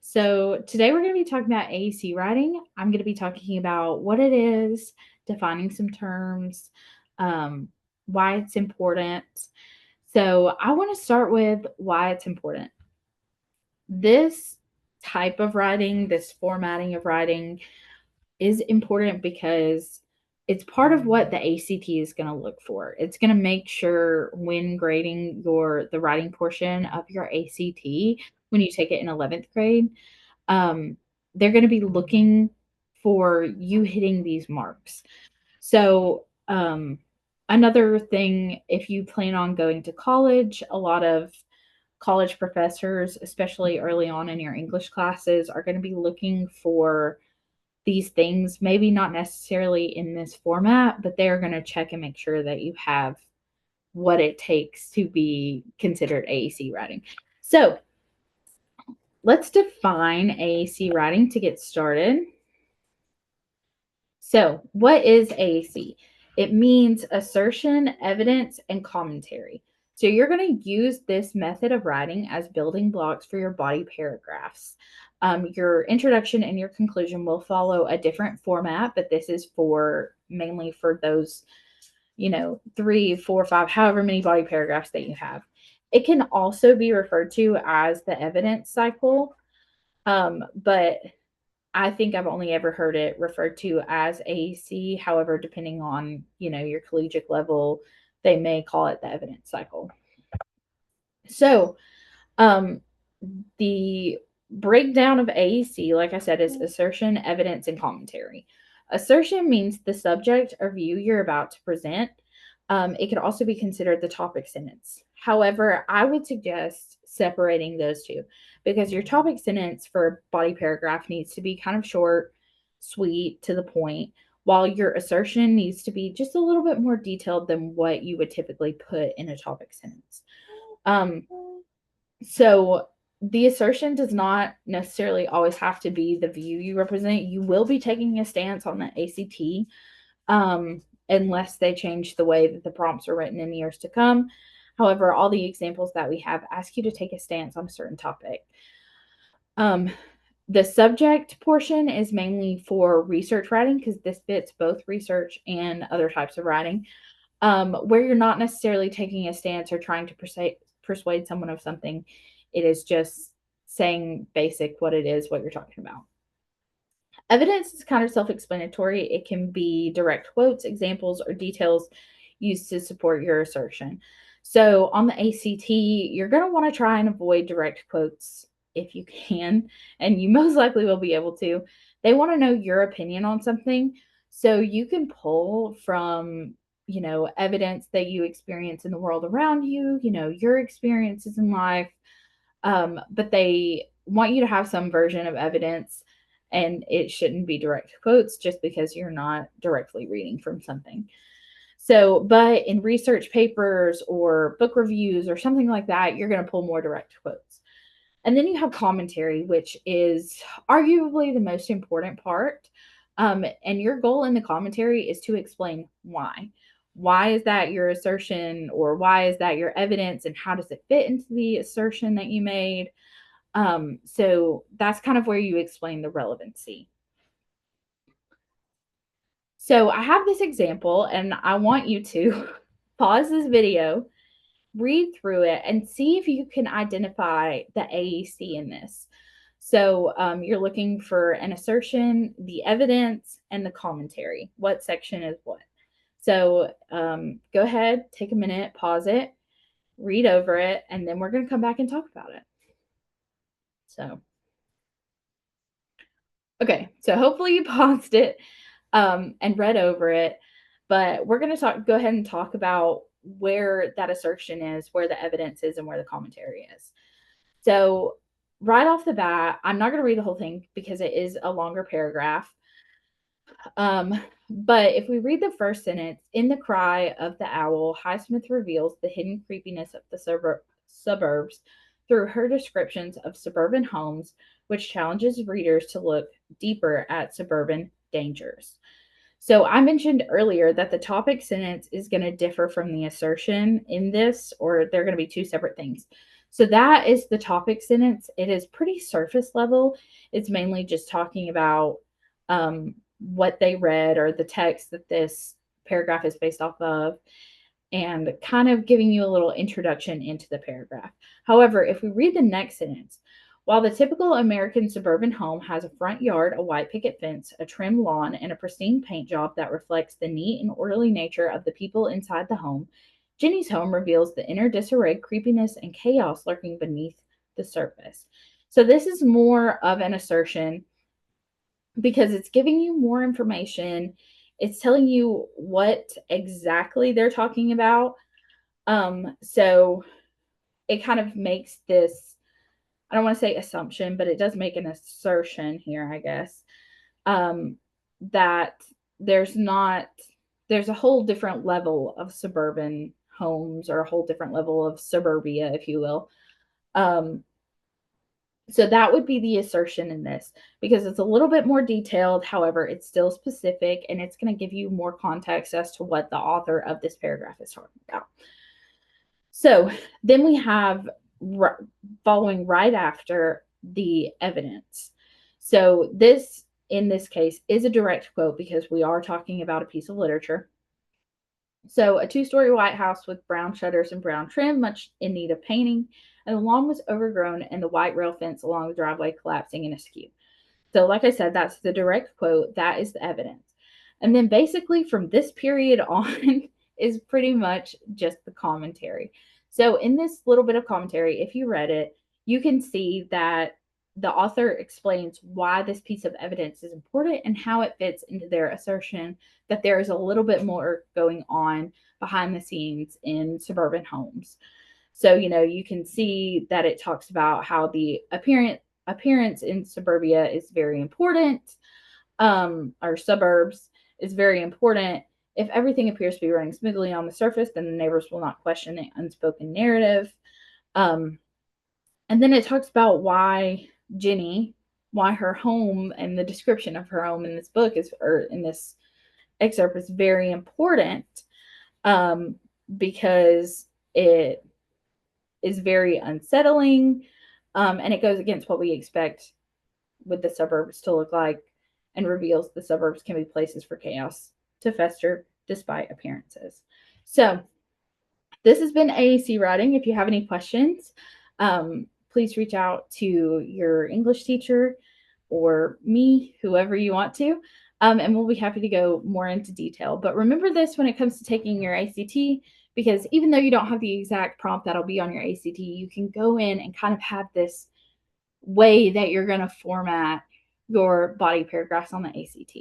So today we're going to be talking about AEC writing. I'm going to be talking about what it is, defining some terms, um, why it's important. So I want to start with why it's important. This type of writing, this formatting of writing is important because it's part of what the ACT is going to look for. It's going to make sure when grading the writing portion of your ACT when you take it in 11th grade, um, they're going to be looking for you hitting these marks. So, another thing, if you plan on going to college, a lot of college professors, especially early on in your English classes, are going to be looking for these things, maybe not necessarily in this format, but they're going to check and make sure that you have what it takes to be considered AEC writing. So, let's define AEC writing to get started. So, what is AEC? It means assertion, evidence, and commentary. So, you're going to use this method of writing as building blocks for your body paragraphs. Your introduction and your conclusion will follow a different format, but this is for mainly for those, 3, 4, 5, however many body paragraphs that you have. It can also be referred to as the evidence cycle, but I think I've only ever heard it referred to as AEC. However, depending on, your collegiate level, they may call it the evidence cycle. So, um, the breakdown of AEC, like I said, is assertion, evidence, and commentary. Assertion means the subject or view you're about to present. It could also be considered the topic sentence. However, I would suggest separating those two because your topic sentence for body paragraph needs to be kind of short, sweet, to the point, while your assertion needs to be just a little bit more detailed than what you would typically put in a topic sentence. Um, so the assertion does not necessarily always have to be the view you represent. You will be taking a stance on the ACT, unless they change the way that the prompts are written in years to come. However, all the examples that we have ask you to take a stance on a certain topic. The subject portion is mainly for research writing because this fits both research and other types of writing, where you're not necessarily taking a stance or trying to persuade someone of something. It is just saying basic what it is, what you're talking about. Evidence is kind of self explanatory. It can be direct quotes, examples, or details used to support your assertion. So on the ACT, you're going to want to try and avoid direct quotes if you can, and you most likely will be able to. They want to know your opinion on something. So you can pull from, evidence that you experience in the world around you, your experiences in life. But they want you to have some version of evidence, and it shouldn't be direct quotes just because you're not directly reading from something. So, but in research papers or book reviews or something like that, you're going to pull more direct quotes. And then you have commentary, which is arguably the most important part. And your goal in the commentary is to explain why. Why is that your assertion, or why is that your evidence, and how does it fit into the assertion that you made? So that's kind of where you explain the relevancy. So I have this example, and I want you to pause this video, read through it, and see if you can identify the AEC in this. So you're looking for an assertion, the evidence, and the commentary. What section is what? So go ahead, take a minute, pause it, read over it, and then we're going to come back and talk about it. So, okay, so hopefully you paused it and read over it, but we're going to go ahead and talk about where that assertion is, where the evidence is, and where the commentary is. So, right off the bat, I'm not going to read the whole thing because it is a longer paragraph. But if we read the first sentence, in the cry of the owl, Highsmith reveals the hidden creepiness of the suburbs through her descriptions of suburban homes, which challenges readers to look deeper at suburban dangers. So I mentioned earlier that the topic sentence is going to differ from the assertion in this, or they're going to be two separate things. So that is the topic sentence. It is pretty surface level. It's mainly just talking about what they read or the text that this paragraph is based off of, and kind of giving you a little introduction into the paragraph. However, if we read the next sentence, while the typical American suburban home has a front yard, a white picket fence, a trim lawn, and a pristine paint job that reflects the neat and orderly nature of the people inside the home, Jenny's home reveals the inner disarray, creepiness, and chaos lurking beneath the surface. So, this is more of an assertion because it's giving you more information. It's telling you what exactly they're talking about. So it kind of makes this, I don't want to say assumption, but it does make an assertion here, I guess, that there's not, there's a whole different level of suburban homes, or a whole different level of suburbia, if you will. So that would be the assertion in this, because it's a little bit more detailed. However, it's still specific, and it's going to give you more context as to what the author of this paragraph is talking about. So then we have following right after the evidence. So this, in this case, is a direct quote because we are talking about a piece of literature. So a two-story white house with brown shutters and brown trim, much in need of painting, and the lawn was overgrown and the white rail fence along the driveway collapsing in askew. So, like I said, that's the direct quote. That is the evidence. And then basically from this period on is pretty much just the commentary. So, in this little bit of commentary, if you read it, you can see that the author explains why this piece of evidence is important and how it fits into their assertion that there is a little bit more going on behind the scenes in suburban homes. So, you can see that it talks about how the appearance in suburbia is very important, or suburbs is very important. If everything appears to be running smoothly on the surface, then the neighbors will not question the unspoken narrative. And then it talks about why her home and the description of her home in this book or in this excerpt is very important, because it is very unsettling, and it goes against what we expect with the suburbs to look like, and reveals the suburbs can be places for chaos to fester despite appearances. So this has been AEC Writing. If you have any questions, please reach out to your English teacher or me, whoever you want to, and we'll be happy to go more into detail. But remember this when it comes to taking your ACT, because even though you don't have the exact prompt that'll be on your ACT, you can go in and kind of have this way that you're going to format your body paragraphs on the ACT.